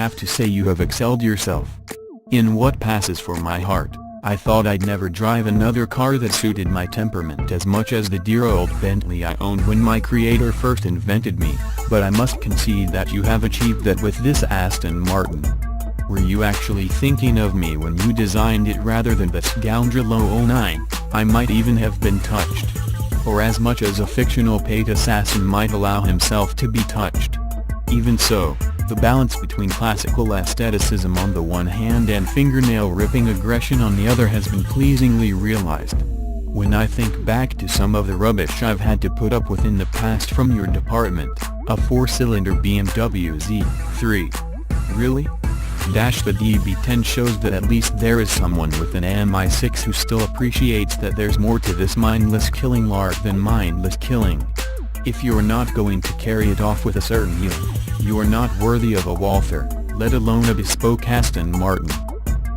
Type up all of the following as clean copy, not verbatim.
have to say you have excelled yourself. In what passes for my heart, I thought I'd never drive another car that suited my temperament as much as the dear old Bentley I owned when my creator first invented me, but I must concede that you have achieved that with this Aston Martin. Were you actually thinking of me when you designed it rather than the scoundrel 009, I might even have been touched. Or as much as a fictional paid assassin might allow himself to be touched. Even so, the balance between classical aestheticism on the one hand and fingernail-ripping aggression on the other has been pleasingly realized. When I think back to some of the rubbish I've had to put up with in the past from your department, a 4-cylinder BMW Z3. Really? The DB10 shows that at least there is someone with an MI6 who still appreciates that there's more to this mindless killing lark than mindless killing. If you're not going to carry it off with a certain yield, you're not worthy of a Walther, let alone a bespoke Aston Martin.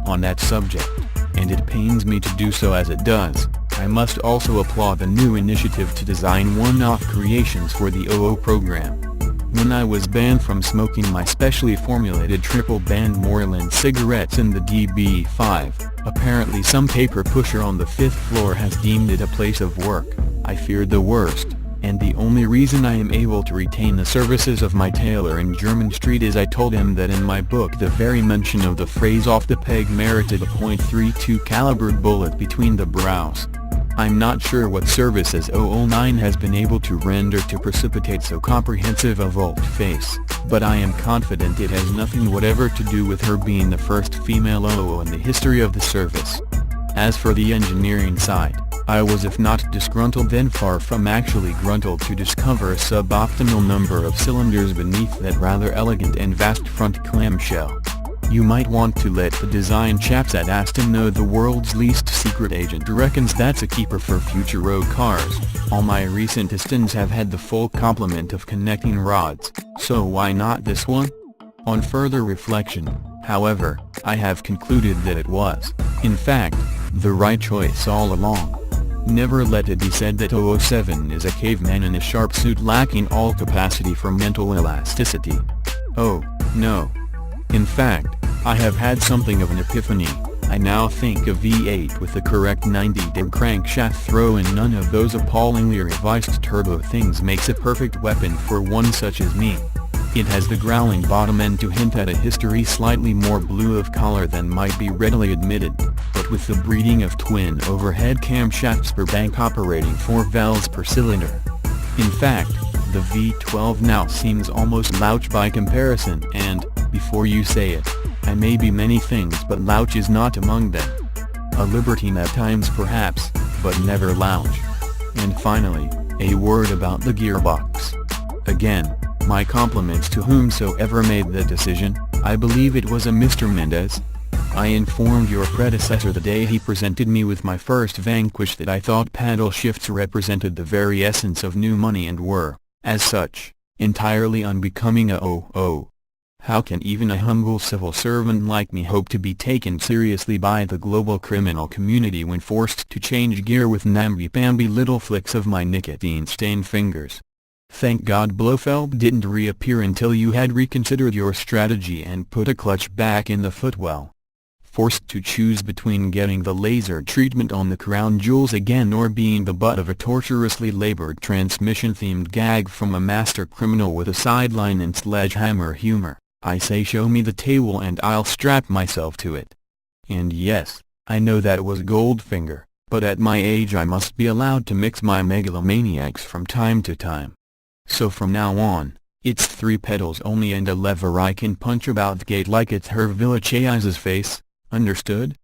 On that subject, and it pains me to do so as it does, I must also applaud the new initiative to design one-off creations for the OO program. When I was banned from smoking my specially formulated triple-band Moreland cigarettes in the DB5, apparently some paper pusher on the 5th floor has deemed it a place of work. I feared the worst, and the only reason I am able to retain the services of my tailor in Jermyn Street is I told him that in my book the very mention of the phrase "off the peg" merited a .32 calibered bullet between the brows. I'm not sure what services 009 has been able to render to precipitate so comprehensive a volte-face, but I am confident it has nothing whatever to do with her being the first female OO in the history of the service. As for the engineering side, I was if not disgruntled then far from actually gruntled to discover a suboptimal number of cylinders beneath that rather elegant and vast front clamshell. You might want to let the design chaps at Aston know the world's least secret agent reckons that's a keeper for future road cars. All my recent Astons have had the full complement of connecting rods, so why not this one? On further reflection, however, I have concluded that it was, in fact, the right choice all along. Never let it be said that 007 is a caveman in a sharp suit lacking all capacity for mental elasticity. Oh, no. In fact, I have had something of an epiphany. I now think a V8 with the correct 90-degree crankshaft throw and none of those appallingly revised turbo things makes a perfect weapon for one such as me. It has the growling bottom end to hint at a history slightly more blue of collar than might be readily admitted, but with the breeding of twin overhead camshafts per bank operating 4 valves per cylinder. In fact, the V12 now seems almost louch by comparison and, before you say it, I may be many things but louch is not among them. A libertine at times perhaps, but never louch. And finally, a word about the gearbox. Again, my compliments to whomsoever made the decision. I believe it was a Mr. Mendez. I informed your predecessor the day he presented me with my first Vanquish that I thought paddle shifts represented the very essence of new money and were, as such, entirely unbecoming a OO. How can even a humble civil servant like me hope to be taken seriously by the global criminal community when forced to change gear with namby-pamby little flicks of my nicotine-stained fingers? Thank God Blofeld didn't reappear until you had reconsidered your strategy and put a clutch back in the footwell. Forced to choose between getting the laser treatment on the crown jewels again or being the butt of a tortuously labored transmission-themed gag from a master criminal with a sideline and sledgehammer humor, I say show me the table and I'll strap myself to it. And yes, I know that was Goldfinger, but at my age I must be allowed to mix my megalomaniacs from time to time. So from now on, it's 3 pedals only and a lever I can punch about the gate like it's Herr Villachai's face, understood?